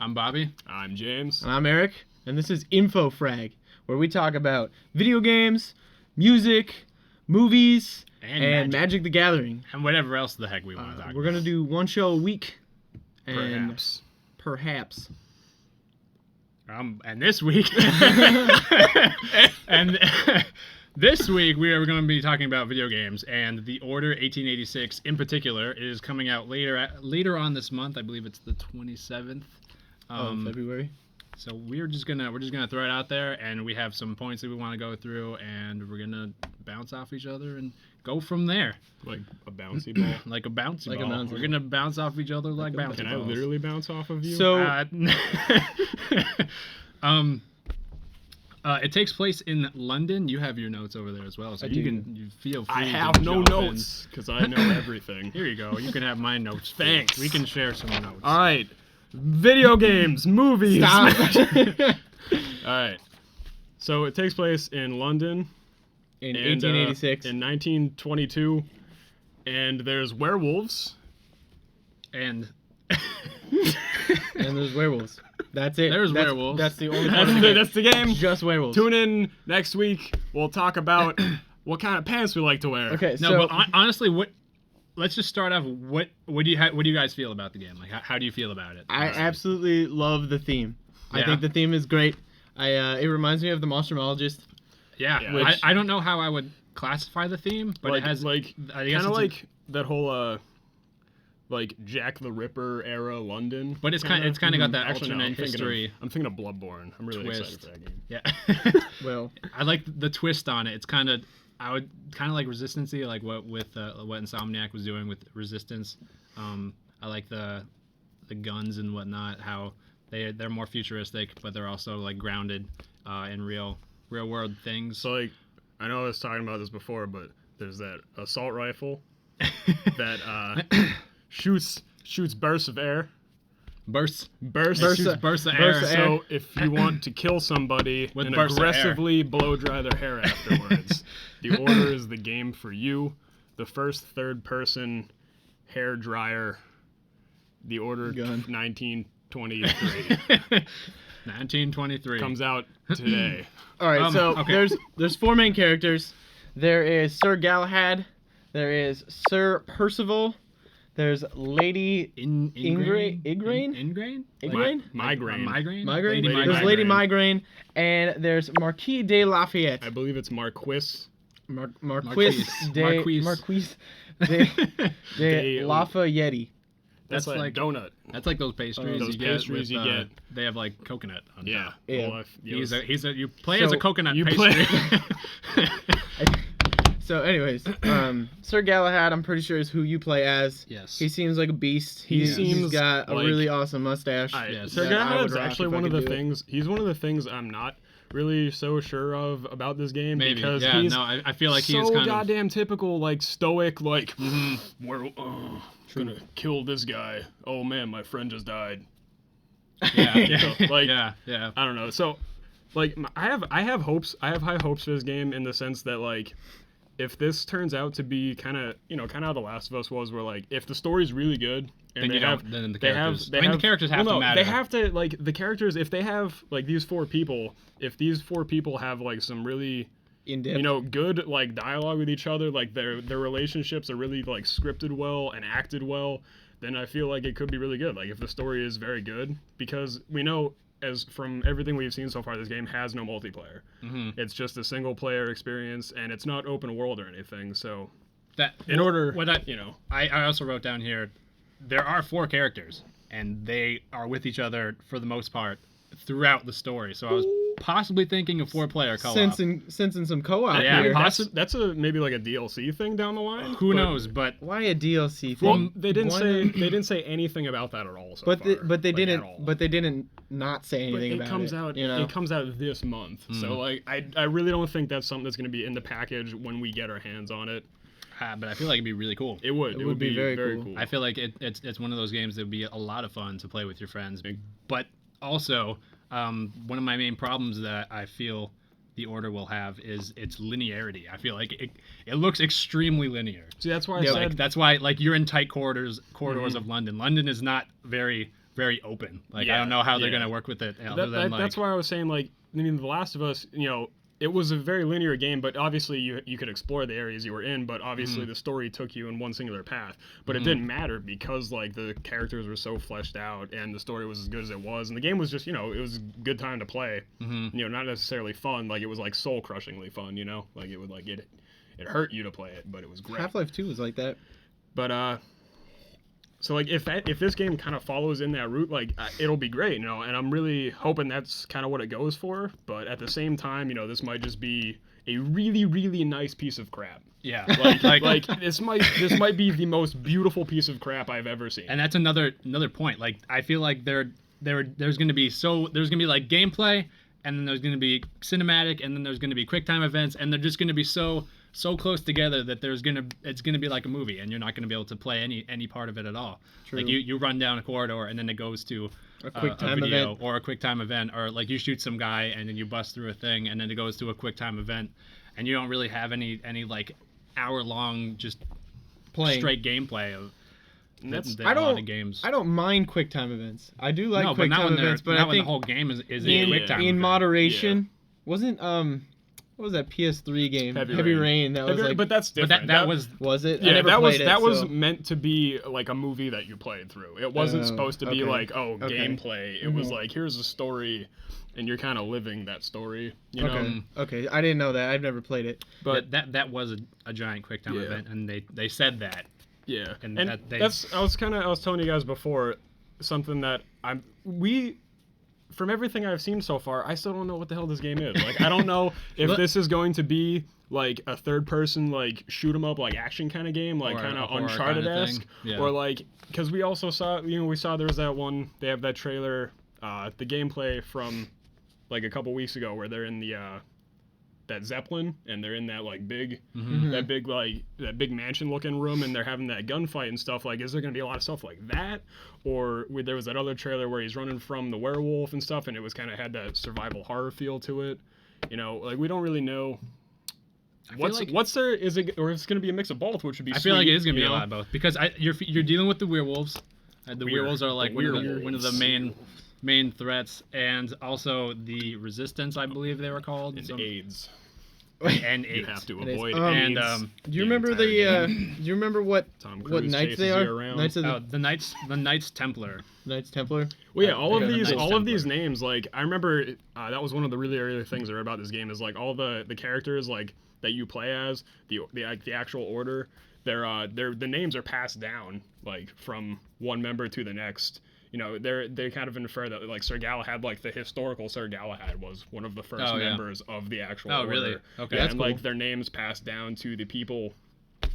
I'm Bobby. I'm James. And I'm Eric. And this is InfoFrag, where we talk about video games, music, movies, and Magic the Gathering. And whatever else the heck we want to talk about. We're going to do one show a week. And Perhaps. And this week... This week, we are going to be talking about video games, and The Order 1886 in particular is coming out later on this month. I believe it's the 27th of February. So we're just gonna throw it out there, and we have some points that we want to go through, and we're gonna bounce off each other and go from there. Like a bouncy ball. Like a bouncy ball. We're gonna bounce off each other like bouncy balls. Can I literally bounce off of you? So, it takes place in London. You have your notes over there as well, so you feel free. I have no notes because I know everything. Here you go. You can have my notes. Thanks. We can share some notes. All right. Video games, movies. Stop. All right. So it takes place in London in 1886. In 1922, and there's werewolves. And there's werewolves. That's it. There's werewolves. That's the only part of the game. That's the game. Just werewolves. Tune in next week. We'll talk about what kind of pants we like to wear. Okay. No, but honestly, let's just start off. What do you guys feel about the game? Like, how do you feel about it? I absolutely love the theme. Yeah. I think the theme is great. It reminds me of the Monsterologist. Yeah. I don't know how I would classify the theme, but like, it has kind of like that whole like Jack the Ripper era London. But it's kind of got that Actually, no, alternate history. I'm thinking of Bloodborne. I'm really excited for that game. Yeah. Well, I like the twist on it. It's I would kind of like Resistance-y, like what Insomniac was doing with Resistance. I like the guns and whatnot, how they're more futuristic, but they're also like grounded in real world things. So like, I know I was talking about this before, but there's that assault rifle that shoots bursts of air. Bursts of air. So if you want to kill somebody and aggressively blow dry their hair afterwards, The Order is the game for you. The first third-person hair dryer, The Order Gun. 1923. 1923 comes out today. All right, so okay. there's four main characters. There is Sir Galahad. There is Sir Percival. There's Lady Igraine. Migraine. There's Lady Migraine, and there's Marquis de Lafayette. I believe it's Marquis. Marquis de Lafayette. That's like donut. That's like those pastries you get. They have like coconut on top. Yeah. Well, You play as a coconut you pastry. So, anyways, Sir Galahad, I'm pretty sure is who you play as. Yes. He seems like a beast. He's got a really awesome mustache. Yes. Sir Galahad's actually one of the things. He's one of the things I'm not really so sure of about this game. Maybe. Because he's I feel like he's so kind goddamn typical, like stoic, like we're gonna kill this guy. Oh man, my friend just died. Yeah. I don't know. So, like, I have hopes. I have high hopes for this game in the sense that, like, if this turns out to be kind of how The Last of Us was, where like if the story's really good and then the characters have to matter. They have to, like, the characters, if they have like these four people have like some really in-depth, good like dialogue with each other, like their relationships are really like scripted well and acted well, then I feel like it could be really good. Like if the story is very good, because we know, as from everything we've seen so far, this game has no multiplayer. Mm-hmm. It's just a single player experience, and it's not open world or anything. So I also wrote down here, there are four characters, and they are with each other for the most part throughout the story. So I was possibly thinking of 4-player co-op. Sensing some co-op. Yeah, here. That's maybe like a DLC thing down the line. Who knows? But why a DLC thing? Well, they didn't say anything about that at all. But they didn't not say anything about it. It comes out this month. Mm. So like I really don't think that's something that's going to be in the package when we get our hands on it. But I feel like it'd be really cool. It would be very cool. I feel like it's one of those games that would be a lot of fun to play with your friends. But also, one of my main problems that I feel The Order will have is its linearity. I feel like it looks extremely linear. See, that's why I said... that's why, like, you're in tight corridors mm-hmm. of London. London is not very very open. Like I Yeah, don't know how they're yeah. gonna work with it. Other than like, That's why I was saying, like, I mean, The Last of Us, you know, it was a very linear game, but obviously you could explore the areas you were in, but obviously the story took you in one singular path. But it didn't matter because, like, the characters were so fleshed out and the story was as good as it was. And the game was just, you know, it was a good time to play. You know, not necessarily fun. Like, it was, like, soul-crushingly fun, you know? Like, it would, like, it hurt you to play it, but it was great. Half-Life 2 was like that. But, so, like, if this game kind of follows in that route, like, it'll be great, you know, and I'm really hoping that's kind of what it goes for. But at the same time, you know, this might just be a really, really nice piece of crap. yeah, Like this might be the most beautiful piece of crap I've ever seen. and that's another point. Like I feel like there's gonna be like gameplay, and then there's gonna be cinematic, and then there's gonna be QuickTime events, and they're just gonna be so close together that it's gonna be like a movie, and you're not gonna be able to play any part of it at all. True. Like you run down a corridor, and then it goes to A QuickTime video event. or a QuickTime event, or like you shoot some guy, and then you bust through a thing, and then it goes to a QuickTime event, and you don't really have any like hour-long just Playing. straight gameplay of. And that's a lot of games. I don't mind QuickTime events. I do like no, but not QuickTime when events, but not I when the think whole game is a in, QuickTime in event. moderation, wasn't what was that PS3 game? Heavy Rain. That was like, but that's But different. that was was it? I yeah, never that was played that it, was so- meant to be like a movie that you played through. It wasn't supposed to be okay. like, oh, Okay. gameplay. It was like, here's a story, and you're kind of living that story. You know? Okay. Okay, I didn't know that. I've never played it. But that was a giant QuickTime Yeah. event, and they said that. yeah, And and that they- that's I was telling you guys before, something that from everything I've seen so far, I still don't know what the hell this game is. Like, I don't know if this is going to be like a third person, like, shoot 'em up, like, action kind of game, like Or a kind of horror Uncharted-esque, kinda thing. Yeah. or like, because we also saw, we saw there was that one, they have that trailer, the gameplay from like a couple weeks ago where they're in the that Zeppelin, and they're in that like big that big mansion looking room, and they're having that gunfight and stuff. Like, is there gonna be a lot of stuff like that, or there was that other trailer where he's running from the werewolf and stuff, and it was kind of had that survival horror feel to it, you know? Like, we don't really know what's there. Is it, or it's gonna be a mix of both, which would be I feel like it is gonna be you a know? lot of both, because you're dealing with the werewolves. The werewolves are like one of the main threats, and also the resistance, I believe they were called. And AIDS. And You AIDS. have to It is. avoid And AIDS. Do you remember the entire do you remember what Tom what Cruise knights chases they you are? around. Knights of the Knights Templar. Knights Templar. Well, yeah, all Okay, of the these, Knights all of these Templar. names, like, I remember that was one of the really early things I read about this game, is like all the characters, like, that you play as, the actual order, the names are passed down, like, from one member to the next. You know, they kind of infer that, like, Sir Galahad, like, the historical Sir Galahad was one of the first Oh, yeah. members of the actual Oh, order. really? Okay. Yeah, That's and cool. like their names passed down to the people,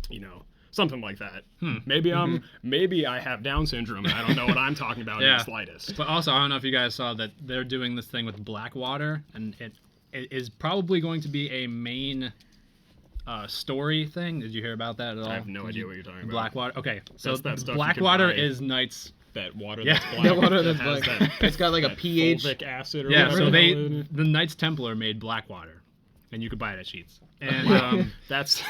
you know, something like that. Hmm. Maybe I have Down syndrome and I don't know what I'm talking about in Yeah. the slightest. But also, I don't know if you guys saw that they're doing this thing with Blackwater, and it is probably going to be a main story thing. Did you hear about that at all? I have no idea what you're talking about. Blackwater. Okay, so That's that stuff you can Blackwater buy. is Knights. That water Yeah. that's black. That water that's has black. that- It's got like a that pH. fulvic acid or Yeah, whatever. so the hell it is. the Knights Templar made Blackwater, and you could buy it at Sheetz. And That's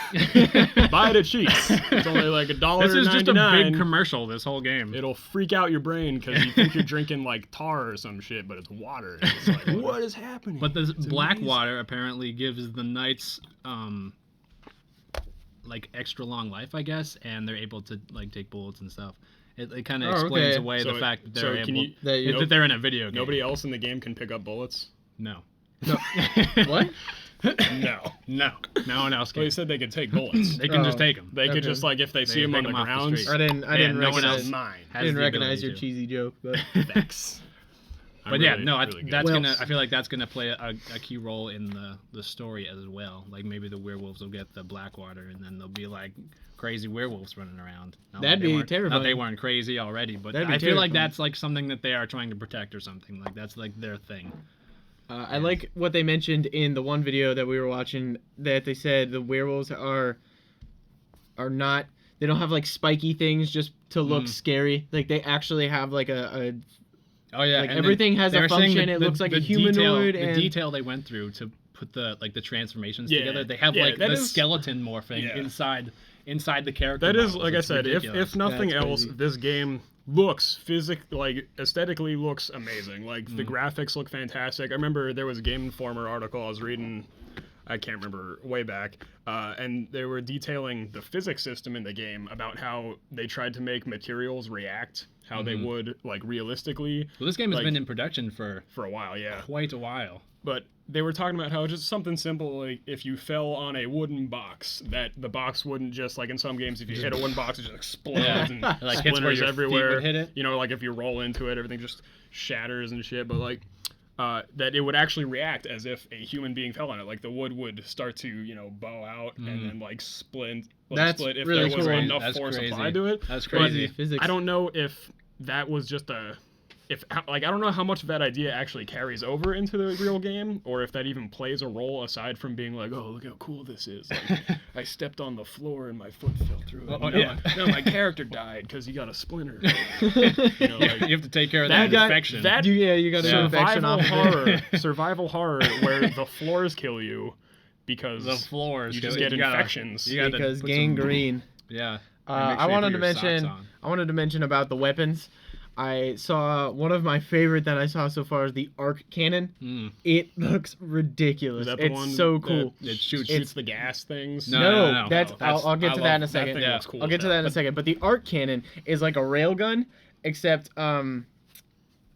buy it at Sheets. It's only like $1.99. this is just a big commercial. This whole game. It'll freak out your brain because you think you're drinking like tar or some shit, but it's water. And it's like, what is happening? But this It's Blackwater apparently gives the Knights like extra long life, I guess, and they're able to like take bullets and stuff. It kind of Oh, explains okay. away So the it- fact that so they're can able you- That you- that they're in a video game. Nobody else in the game can pick up bullets. No. No. What? No. No one else Well, can. you said they could take bullets. They can just Oh. take them. They could Okay. just like if they see They them on pick the 'em off the ground. street. I didn't no one recognize. else Mine. I didn't recognize your cheesy joke, but Thanks. But yeah, really, no, really good. that's Well- gonna. I feel like that's gonna play a key role in the story as well. Like maybe the werewolves will get the Blackwater, and then there'll be like crazy werewolves running around. Not That'd that they be weren't- terrifying. Not they weren't crazy already, but That'd be I feel like terrifying. that's like something that they are trying to protect or something. Like that's like their thing. I like what they mentioned in the one video that we were watching, that they said the werewolves are not, they don't have like spiky things just to look scary. Like they actually have like a Oh yeah, like and everything has they a were saying function. It looks like a detail, humanoid the and detail they went through to put the transformations Yeah, together. They have yeah, like that the is- skeleton morphing Yeah. inside the character. That is, models. like I It's said, ridiculous. if nothing That's else, crazy. this game looks aesthetically looks amazing. Like the graphics look fantastic. I remember there was a Game Informer article I was reading, I can't remember, way back, and they were detailing the physics system in the game about how they tried to make materials react how they would like realistically. Well, this game has been in production for a while, yeah, quite a while. But they were talking about how just something simple, like if you fell on a wooden box, that the box wouldn't just, like in some games, if you hit a wooden box, it just explodes and like hits where splinters your everywhere. feet would hit it. You know, like if you roll into it, everything just shatters and shit. But like that it would actually react as if a human being fell on it. Like the wood would start to, you know, bow out and then like split. That's if really there was cool. enough That's force crazy. applied to it. That's But crazy. Physics. I don't know if that was just I don't know how much of that idea actually carries over into the real game, or if that even plays a role aside from being like, oh, look how cool this is. Like, I stepped on the floor and my foot fell through it. No, my character died because he got a splinter. You know, like, You have to take care of that infection. You got an infection survival off horror, survival horror, where the floors kill you because the floors. you just get infections. because gangrene. Yeah. I wanted to mention about the weapons. I saw one of my favorite that I saw so far is the arc cannon. It looks ridiculous. Is that the it's one so cool. That shoots the gas things? No. That's I'll get to that in a second. That thing looks cool I'll get to that in a second. But the arc cannon is like a railgun, except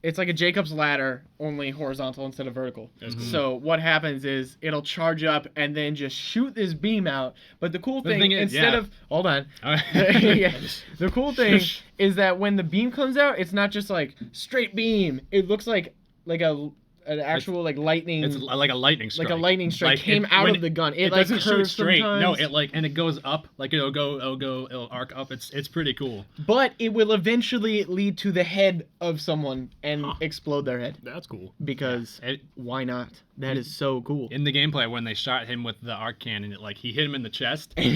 it's like a Jacob's ladder, only horizontal instead of vertical. That's cool. So what happens is it'll charge up and then just shoot this beam out. But the cool thing, instead of hold on, the cool thing is that when the beam comes out, it's not just like straight beam. It looks like an actual lightning. It's like a lightning strike. Like a lightning strike came out of the gun. It like doesn't shoot curves straight. sometimes. No, it goes up. Like it'll arc up. It's pretty cool. But it will eventually lead to the head of someone and explode their head. That's cool. Because why not? That is so cool. In the gameplay, when they shot him with the arc cannon, he hit him in the chest, and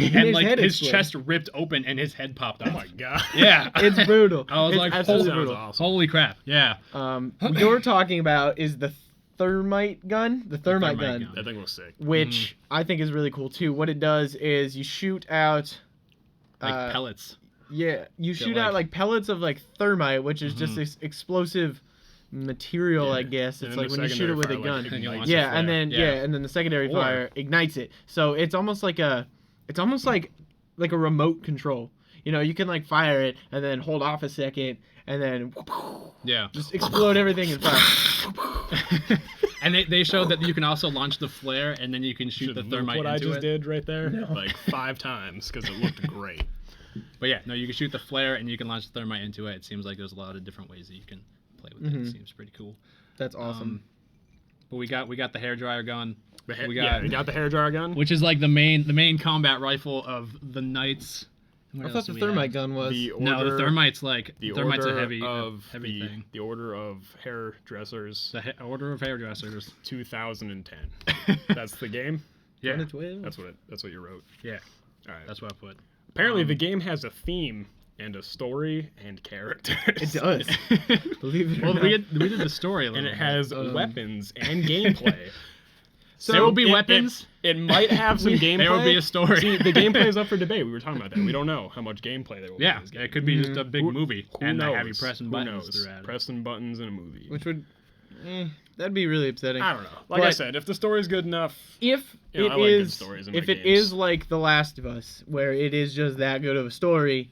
his chest ripped open and his head popped off. Oh my god. Yeah, It's brutal. I was like, absolutely holy, brutal. awesome. Holy crap! Yeah. What you're talking about is the thermite gun. The thermite gun. That thing was sick. Which I think is really cool too. What it does is you shoot out Like pellets. Yeah, you shoot out like pellets of like thermite, which is just this explosive material, I guess. It's like when you shoot it with a gun. And then the secondary fire ignites it. So it's almost like a remote control. You know, you can like fire it and then hold off a second and then just explode everything in fire. And they showed that you can also launch the flare and then you can shoot the thermite into it. What I just did right there, like 5 times because it looked great. But yeah, no, you can shoot the flare and you can launch the thermite into it. It seems like there's a lot of different ways that you can play with it. It seems pretty cool. That's awesome. But we got the hairdryer gun. We got the hairdryer gun, which is like the main combat rifle of the knights. I thought the thermite gun was. No, the thermite's like the thermite's order a heavy thing. The order of hairdressers. The order of hairdressers. 2010. That's the game. Yeah. That's what you wrote. Yeah. All right. That's what I put. Apparently, the game has a theme and a story and characters. It does. Believe it or not. We did the story a little bit. And it has weapons and gameplay. So there will be weapons. It might have some gameplay. There will be a story. See, the gameplay is up for debate. We were talking about that. We don't know how much gameplay there will be. Yeah, it could be just a big movie. Who knows? They have you pressing buttons throughout it. Pressing buttons in a movie. Which would... that'd be really upsetting. I don't know. Like I said, if the story's good enough... If it is like The Last of Us, where it is just that good of a story,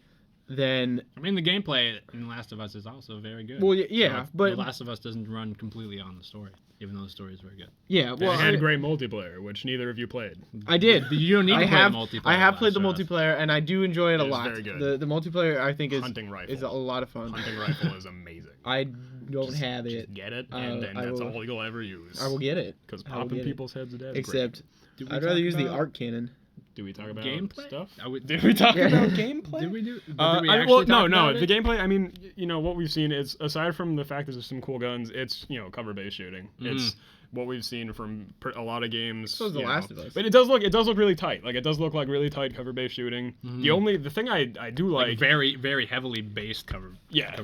then... I mean, the gameplay in Last of Us is also very good. Well, yeah, so but... The Last of Us doesn't run completely on the story, even though the story is very good. Yeah, well... It had great multiplayer, which neither of you played. I did. You don't need to play the multiplayer. I have played the multiplayer, and I do enjoy it a lot. Very good. The multiplayer, I think, is a lot of fun. Hunting rifle is amazing. I don't have it. Just get it, and then that's all you'll ever use. I will get it. Because popping people's heads to death. Except, I'd rather use the arc cannon. Do we talk about gameplay stuff? Did we talk about gameplay? Did we do? No. The gameplay. I mean, what we've seen is, aside from the fact that there's some cool guns, it's cover-based shooting. It's what we've seen from a lot of games. So is The Last of Us. But it does look really tight. Like, it does look like really tight cover-based shooting. The thing I do like very, very heavily based cover. Yeah.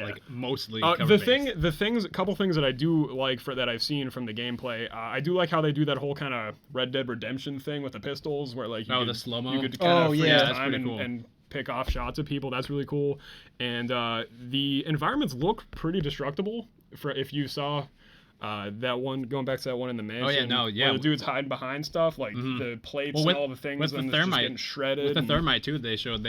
Like mostly cover-based. Couple things that I do like that I've seen from the gameplay. I do like how they do that whole kind of Red Dead Redemption thing with the pistols, where like the slow-mo. You could kind of freeze that's time pretty cool. and pick off shots of people. That's really cool. And the environments look pretty destructible. If you saw that one, going back to that one in the mansion. Where the dude's hiding behind stuff, like the plates and all the things, with and the it's thermite, just getting shredded. With the thermite too, they shot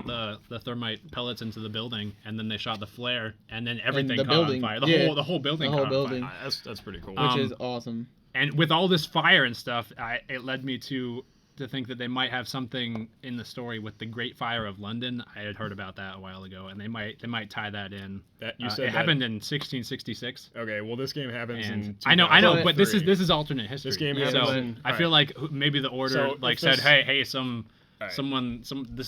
the thermite pellets into the building, and then they shot the flare, and then everything caught on fire. The whole building caught on fire. That's pretty cool. Which is awesome. And with all this fire and stuff, it led me to think that they might have something in the story with the Great Fire of London. I had heard about that a while ago, and they might tie that in. That you said it happened in 1666. Okay, well this game happens in. I know, but this is alternate history. This game happens in. I feel like maybe the order said, hey,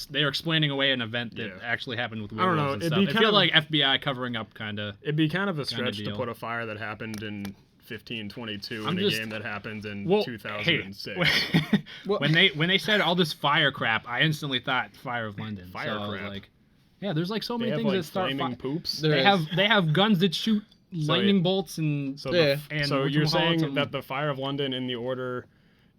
they're explaining away an event that actually happened with werewolves and stuff. I feel like FBI covering up kind of. It'd be kind of a stretch to put a fire that happened in 1522 in a game that happened in 2006. Hey, when they said all this fire crap, I instantly thought Fire of London. Fire crap. Like, yeah, there's like so many things that start flaming poops. They have guns that shoot lightning bolts and so you're saying that the Fire of London in the order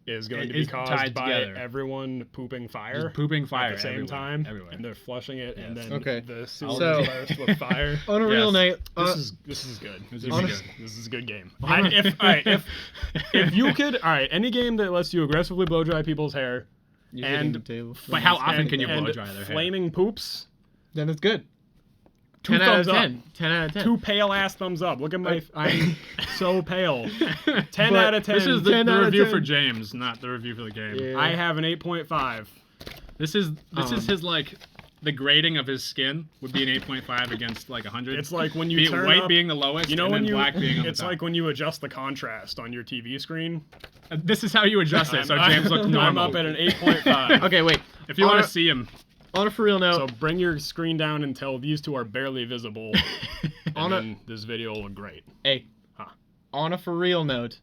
is going to be caused by everyone pooping fire, just pooping fire at the same time, everywhere. And they're flushing it, and then the so burst with fire. On a real night, this is good. This is a good game. If you could, any game that lets you aggressively blow dry people's hair, but how often can you blow dry their hair? Flaming poops, then it's good. 2 thumbs up. 10 out of 10. 2 pale ass thumbs up. Look at my. I'm so pale. 10 out of 10. This is the review for James, not the review for the game. Yeah. I have an 8.5. This is his like. The grading of his skin would be an 8.5 against like 100. It's like when you turn white up, being the lowest, you know, and when then black being on the it's top. like when you adjust the contrast on your TV screen. This is how you adjust it, so James looks normal. I'm up at an 8.5. Okay, wait. If you want to see him. On a for real note. So bring your screen down until these two are barely visible. and this video will look great. Hey. On a for real note.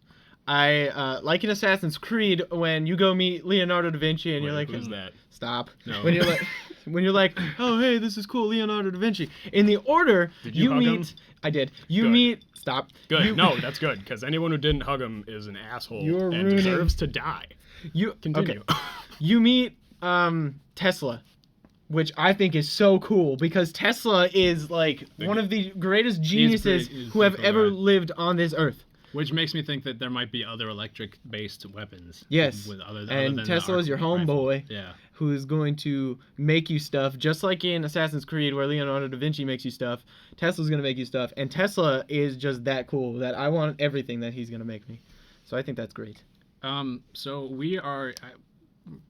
I like in Assassin's Creed when you go meet Leonardo da Vinci and you're like, who's that? Stop. No. When you're like, oh hey, this is cool, Leonardo da Vinci. In the order Did you hug meet him? I did. You Good. meet stop. Good. No, that's good, because anyone who didn't hug him is an asshole You're and ruining- deserves to die. You Continue. Okay. You meet Tesla, which I think is so cool because Tesla is like one of the greatest geniuses who have ever lived on this earth. Which makes me think that there might be other electric-based weapons. Yes. Other and than Tesla is your homeboy. Yeah. Who is going to make you stuff, just like in Assassin's Creed where Leonardo da Vinci makes you stuff. Tesla's going to make you stuff. And Tesla is just that cool that I want everything that he's going to make me. So I think that's great. So we are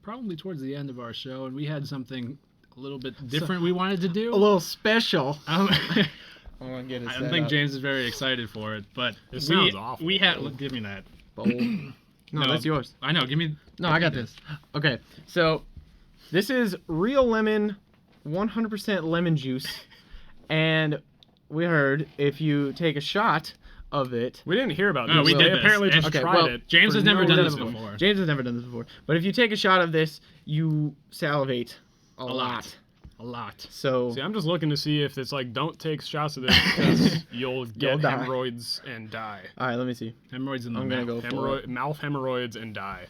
probably towards the end of our show, and we had something a little bit different we wanted to do. A little special. I don't think James is very excited for it, but it sounds awful. We had give me that. No, that's yours. I know. Give me. No, I got this. Okay, so this is real lemon, 100% lemon juice, and we heard if you take a shot of it. We didn't hear about this. No, we did They apparently this. just Okay, tried well, it. James has never done this before. James has never done this before. But if you take a shot of this, you salivate a lot. A lot. So See, I'm just looking to see if it's like, don't take shots of this because you'll get die. hemorrhoids and die. all right, let me see. Hemorrhoids in the I'm mouth. gonna go for it. Mouth hemorrhoids and die.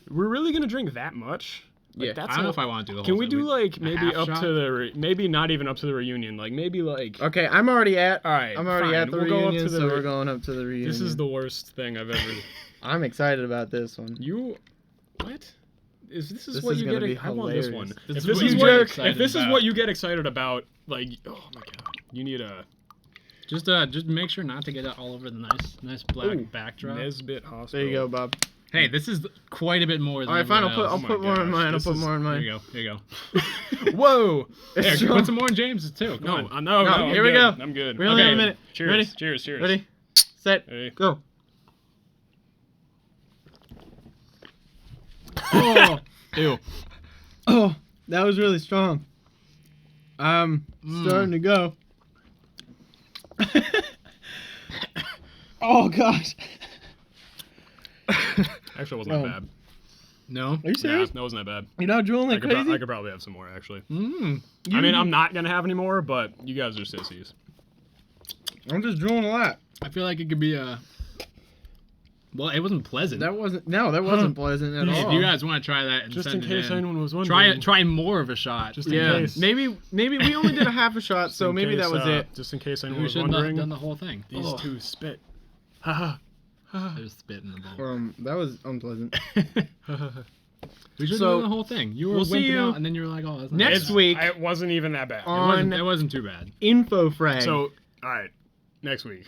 We're really gonna drink that much? Like, Yeah. that's I don't know if I want to do the whole Can we thing. do like maybe half up shot? to the maybe not even up to the reunion? Like maybe like. Okay, I'm already at. All right, I'm already fine. at the We'll go up reunion, to the so re- we're going up to the reunion. This is the worst thing I've ever. I'm excited about this one. You, what? This is This what is you gonna get. be I want this hilarious. one. This If is this what is you what get if excited this is about. what you get excited about, like, oh my god, you need a Just make sure not to get it all over the nice black backdrop. Nesbit Hospital. There you go, Bob. Hey, this is quite a bit more than All right, fine. everyone I'll else. put more in mine. I'll this put is- more in Here mine. you go. Here you go. Whoa! There, strong. put some more in James's too. Come on. No, I'm here we good. go. I'm good. We only Okay. have a minute. Cheers. Ready? Cheers. Cheers. Ready, set, Ready. go. Oh, Ew. oh, that was really strong. I'm starting to go. Oh gosh. Actually, it wasn't that bad. No. Are you serious? Nah, that wasn't that bad. You're not drooling like crazy? I could probably have some more, actually. Mm. I mean, I'm not gonna have any more, but you guys are sissies. I'm just drooling a lot. I feel like it could be a Well, it wasn't pleasant. That wasn't pleasant at all. If you guys want to try that, and Just send in it case anyone was wondering. try more of a shot. Just in Yeah, case. maybe we only did a half a shot, Just so in maybe case, that was it. Just in case anyone We was should have wondering. done the whole thing. These two spit. Ha ha. There's spit in the bowl. That was unpleasant. We should have So, done the whole thing. You were we'll see wimping you out, and then you were like, "Oh, that's not next bad." week It wasn't even that bad. on It wasn't too bad. InfoFrag. So, all right, next week.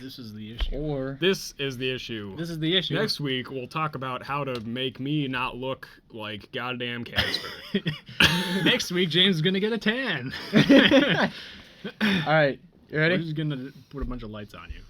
This is the issue. or This is the issue. This is the issue. Next week, we'll talk about how to make me not look like goddamn Casper. Next week, James is gonna get a tan. all right, you We're ready? just gonna put a bunch of lights on you.